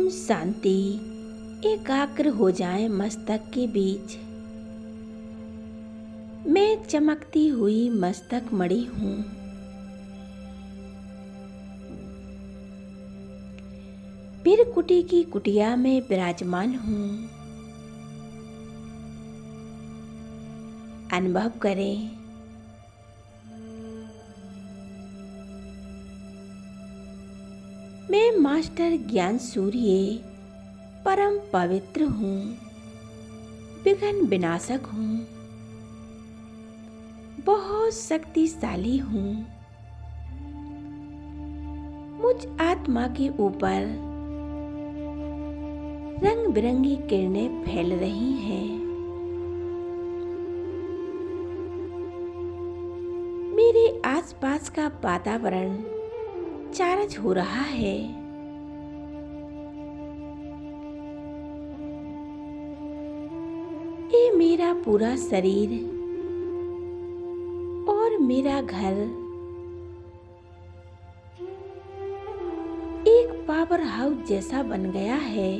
शांति एकाग्र हो जाए मस्तक के बीच। मैं चमकती हुई मस्तक मणि हूँ। बिरकुटी की कुटिया में विराजमान हूँ। अनुभव करें, मैं मास्टर ज्ञान सूर्य परम पवित्र हूँ, विघ्न विनाशक हूँ, बहुत शक्तिशाली हूँ। मुझ आत्मा के ऊपर रंग बिरंगी किरणें फैल रही हैं। मेरे आसपास का वातावरण चार्ज हो रहा है। ये मेरा पूरा शरीर और मेरा घर एक पावर हाउस जैसा बन गया है।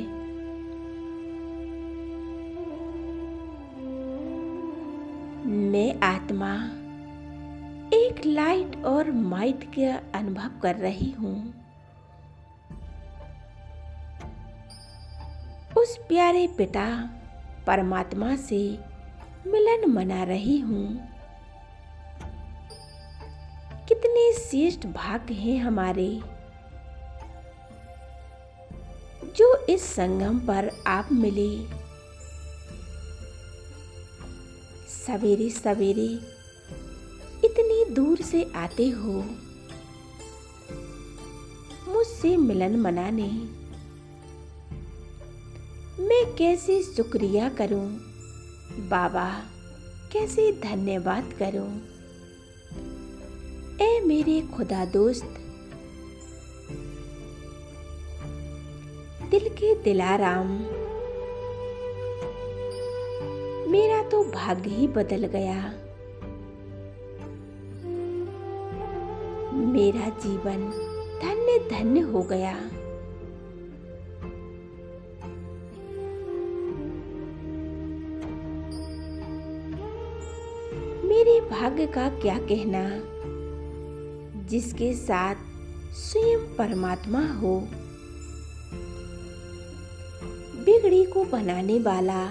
मैं आत्मा एक लाइट और माइट का अनुभव कर रही हूँ। उस प्यारे पिता परमात्मा से मिलन मना रही हूँ। कितने श्रेष्ठ भाग्य हैं हमारे, जो इस संगम पर आप मिले। सवेरे सवेरे इतनी दूर से आते हो मुझसे मिलन मनाने। मैं कैसे शुक्रिया करूं बाबा, कैसे धन्यवाद करूं। ए मेरे खुदा दोस्त, दिल के दिलाराम, मेरा तो भाग्य ही बदल गया। मेरा जीवन धन्य धन्य हो गया। मेरे भाग्य का क्या कहना, जिसके साथ स्वयं परमात्मा हो। बिगड़ी को बनाने वाला,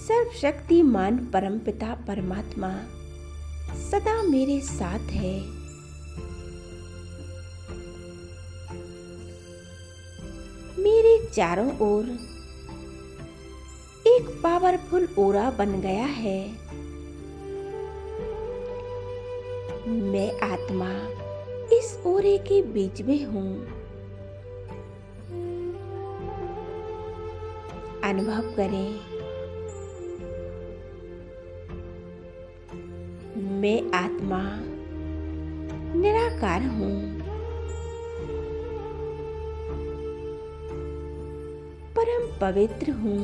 सर्वशक्तिमान परमपिता परमात्मा सदा मेरे साथ है। मेरे चारों ओर एक पावरफुल ओरा बन गया है। मैं आत्मा इस ओरे के बीच में हूँ। अनुभव करें, मैं आत्मा निराकार हूँ। परम पवित्र हूँ।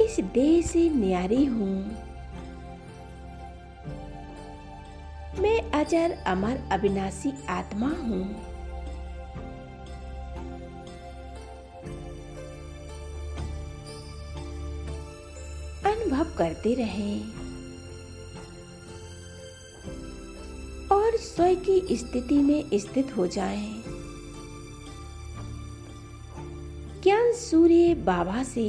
इस देह से न्यारी हूँ। मैं अजर अमर अविनाशी आत्मा हूँ। अनुभव करते रहें और स्वयं की स्थिति में स्थित हो जाएं। ज्ञान सूर्य बाबा से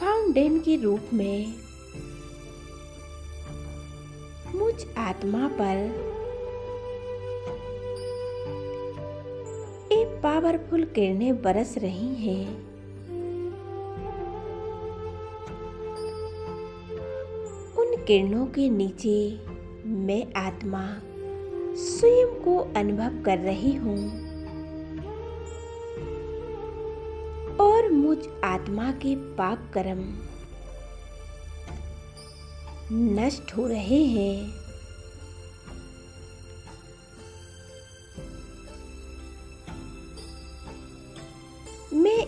फाउंटेन के रूप में मुझ आत्मा पर एक पावरफुल किरणें बरस रही हैं। उन किरणों के नीचे मैं आत्मा स्वयं को अनुभव कर रही हूँ और मुझ आत्मा के पाप कर्म नष्ट हो रहे हैं।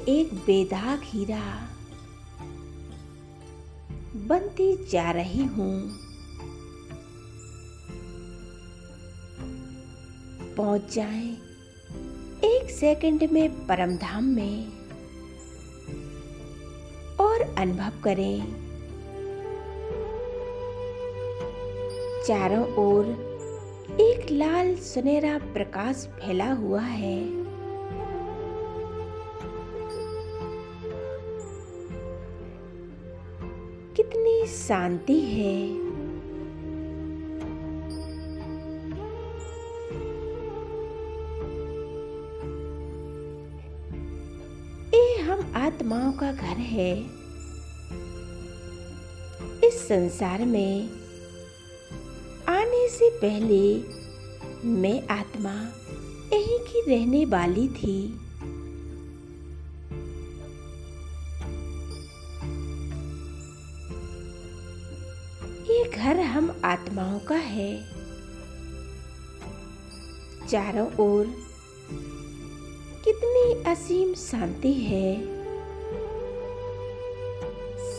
एक बेदाग हीरा बनती जा रही हूँ। पहुंच जाएं एक सेकंड में परमधाम में और अनुभव करें चारों ओर एक लाल सुनहरा प्रकाश फैला हुआ है। कितनी शांति है। ये हम आत्माओं का घर है। इस संसार में आने से पहले मैं आत्मा यहीं की रहने वाली थी। ये घर हम आत्माओं का है। चारों ओर कितनी असीम शांति है।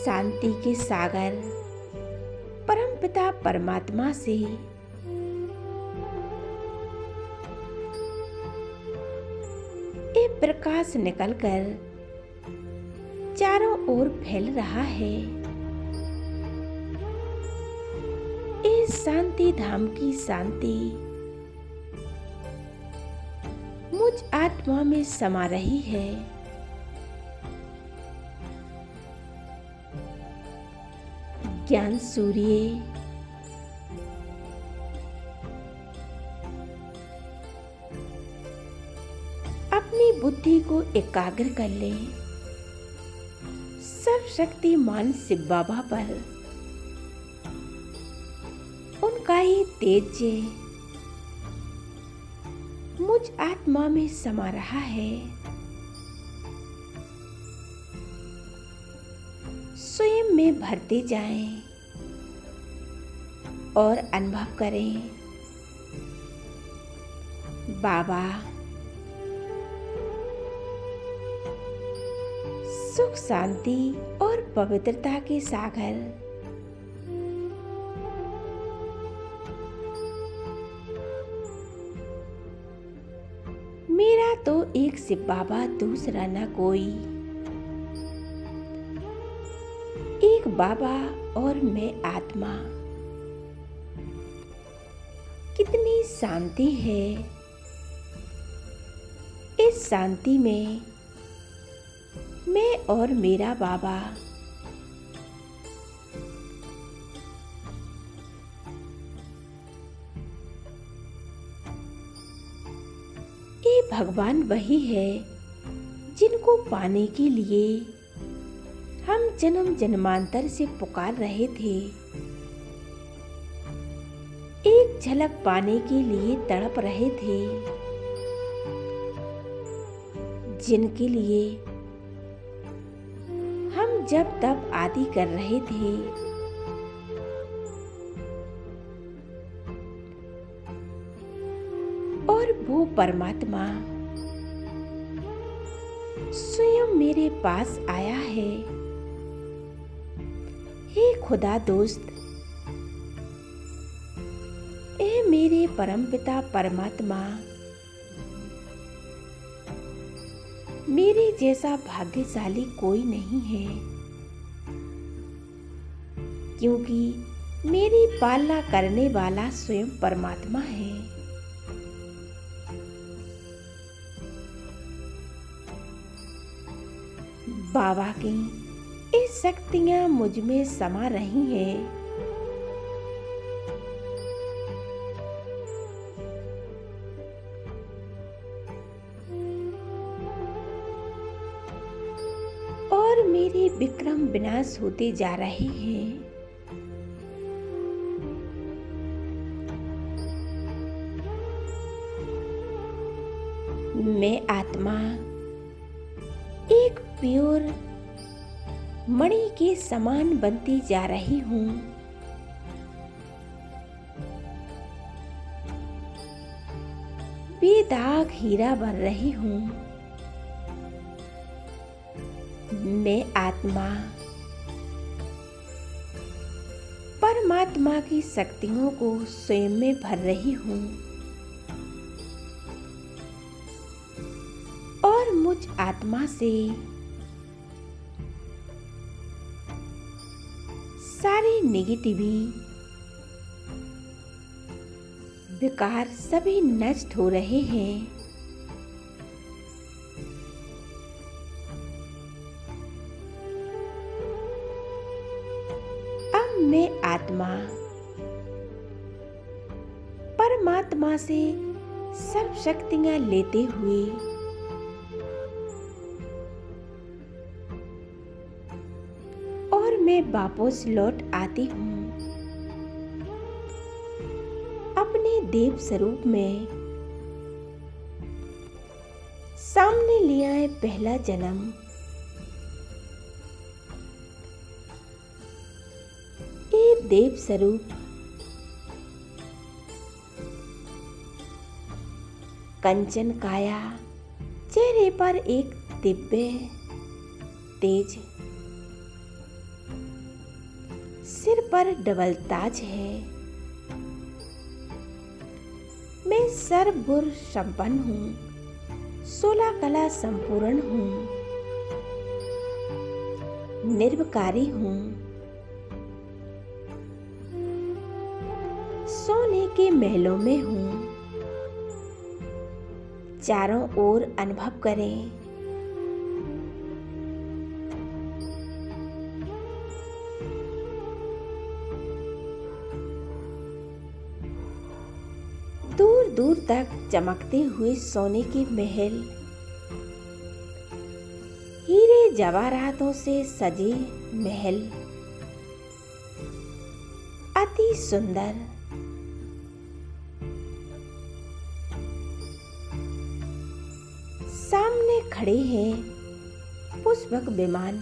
शांति के सागर परमपिता परमात्मा से ये प्रकाश निकलकर चारों ओर फैल रहा है। इस शांति धाम की शांति मुझ आत्मा में समा रही है। ज्ञान सूर्य अपनी बुद्धि को एकाग्र कर ले। सर्वशक्तिमान शिव बाबा पर उनका ही तेज मुझ आत्मा में समा रहा है। स्वयं में भरते जाएं और अनुभव करें बाबा सुख शांति और पवित्रता के सागर मेरा तो एक शिव बाबा दूसरा न कोई। एक बाबा और मैं आत्मा। कितनी शांति है। इस शांति में मैं और मेरा बाबा ये भगवान वही है जिनको पाने के लिए हम जन्म जन्मांतर से पुकार रहे थे। एक झलक पाने के लिए तड़प रहे थे, जिनके लिए हम जब तब आदि कर रहे थे। और वो परमात्मा स्वयं मेरे पास आया है। हे खुदा दोस्त, ए मेरे परमपिता परमात्मा, मेरे जैसा भाग्यशाली कोई नहीं है, क्योंकि मेरी पालना करने वाला स्वयं परमात्मा है। बाबा की ये शक्तियां मुझ में समा रही हैं। और मेरे विक्रम विनाश होते जा रहे हैं। मैं आत्मा एक प्योर मणि के समान बनती जा रही हूँ। बेदाग हीरा बन रही हूँ। मैं आत्मा परमात्मा की शक्तियों को स्वयं में भर रही हूँ और मुझ आत्मा से सारे नेगेटिविटी विकार सभी नष्ट हो रहे हैं। अब मैं आत्मा परमात्मा से सब शक्तियां लेते हुए और मैं वापस लौट आती हूँ अपने देव स्वरूप में। सामने लिया है पहला जन्म। ये देव स्वरूप कंचन काया, चेहरे पर एक दिव्य तेज, सिर पर डबल ताज है। मैं सर्वगुण संपन्न हूँ, 16 कला संपूर्ण हूँ, निर्विकारी हूँ। सोने के महलों में हूँ। चारों ओर अनुभव करें। दूर दूर तक चमकते हुए सोने के महल, हीरे जवाहरातों से सजे महल, अति सुंदर। सामने खड़े हैं पुष्पक विमान।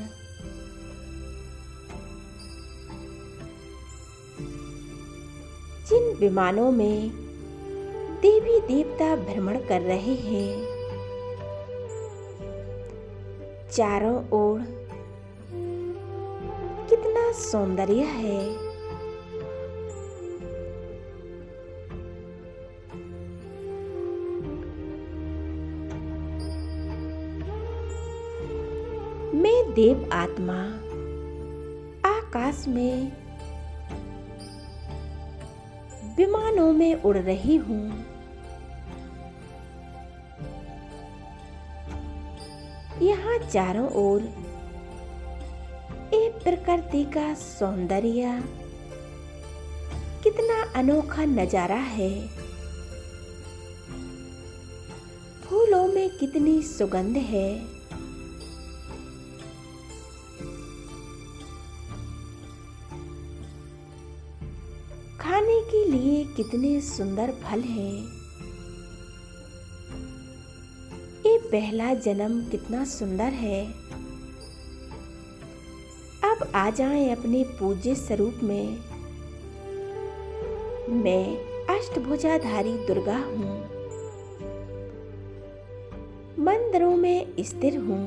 जिन विमानों में देवी देवता भ्रमण कर रहे हैं। चारों ओर कितना सौंदर्य है। मैं देव आत्मा आकाश में विमानों में उड़ रही हूँ। यहाँ चारों ओर एक प्रकृति का सौंदर्य, कितना अनोखा नजारा है। फूलों में कितनी सुगंध है। खाने के लिए कितने सुंदर फल हैं। ये पहला जन्म कितना सुंदर है। अब आ जाएं अपने पूज्य स्वरूप में। मैं अष्टभुजाधारी दुर्गा हूँ। मंदिरों में स्थिर हूँ।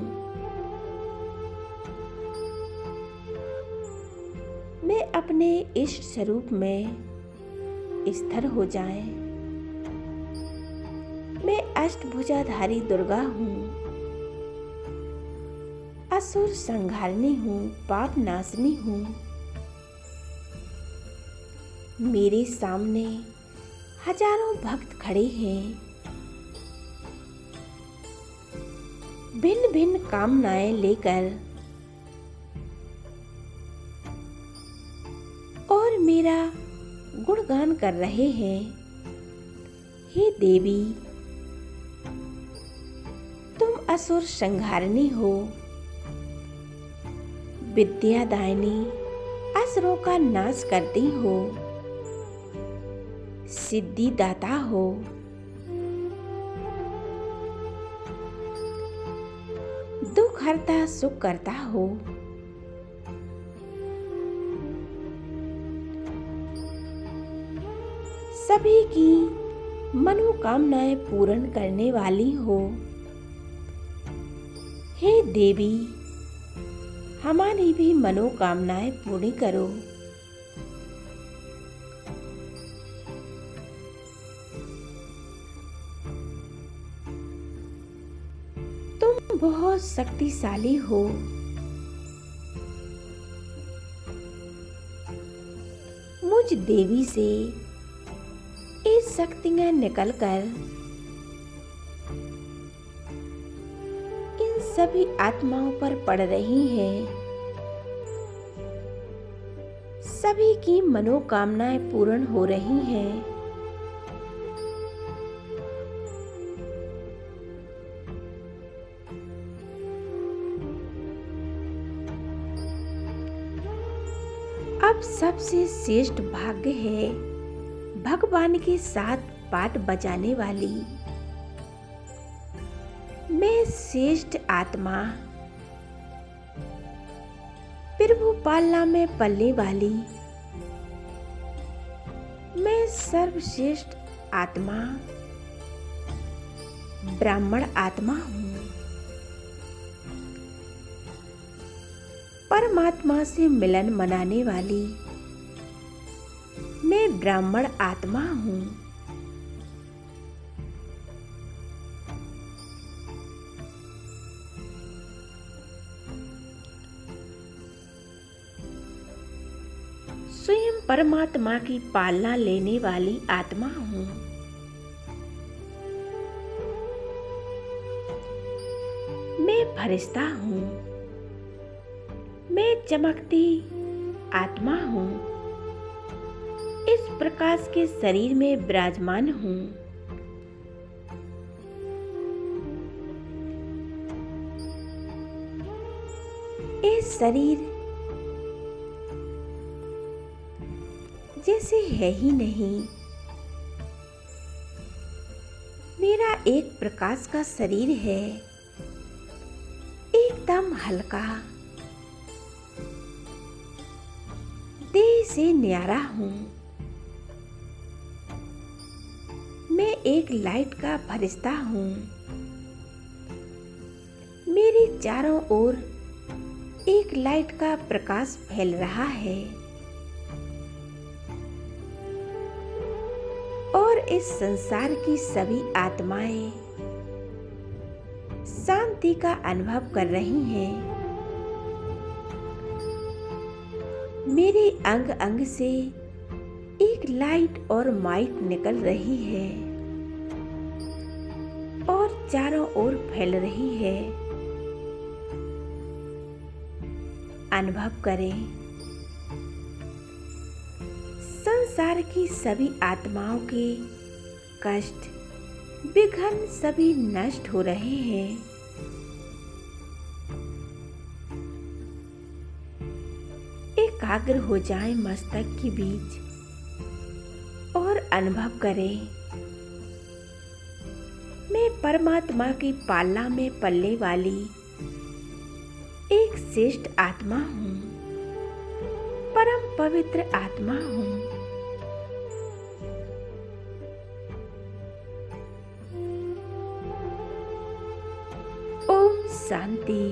मैं अपने इष्ट स्वरूप में स्थिर हो जाएं। मैं अष्टभुजाधारी दुर्गा हूँ। असुर संहारिणी हूँ, पाप नाशनी हूँ। मेरे सामने हजारों भक्त खड़े हैं। भिन्न भिन्न कामनाएं लेकर और मेरा गुणगान कर रहे हैं। हे देवी, तुम असुर संहारिणी हो, विद्यादायिनी, असुरों का नाश करती हो, सिद्धि दाता हो। दुख हरता सुख करता हो। सभी की मनोकामनाएं पूर्ण करने वाली हो। हे देवी, हमारी भी मनोकामनाएं पूरी करो। तुम बहुत शक्तिशाली हो। मुझ देवी से ये शक्तियां निकलकर इन सभी आत्माओं पर पड़ रही हैं। सभी की मनोकामनाएं पूर्ण हो रही हैं। अब सबसे श्रेष्ठ भाग्य है भगवान के साथ पाठ बजाने वाली। मैं श्रेष्ठ आत्मा प्रभु पालना में पलने वाली, मैं सर्वश्रेष्ठ आत्मा ब्राह्मण आत्मा हूँ। परमात्मा से मिलन मनाने वाली मैं ब्राह्मण आत्मा हूँ। स्वयं परमात्मा की पालना लेने वाली आत्मा हूँ। मैं फरिश्ता हूँ। मैं चमकती आत्मा हूँ। इस प्रकाश के शरीर में विराजमान हूँ। ये शरीर जैसे है ही नहीं। मेरा एक प्रकाश का शरीर है, एकदम हल्का, देह से न्यारा हूँ। मैं एक लाइट का फरिश्ता हूँ। मेरे चारों ओर एक लाइट का प्रकाश फैल रहा है और इस संसार की सभी आत्माएं शांति का अनुभव कर रही हैं। मेरे अंग अंग से एक लाइट और माइट निकल रही है और चारों ओर फैल रही है। अनुभव करें, संसार की सभी आत्माओं के कष्ट विघ्न सभी नष्ट हो रहे हैं। एकाग्र हो जाएं मस्तक के बीच और अनुभव करें, मैं परमात्मा की पालना में पलने वाली एक श्रेष्ठ आत्मा हूँ, परम पवित्र आत्मा हूँ। ओम शांति।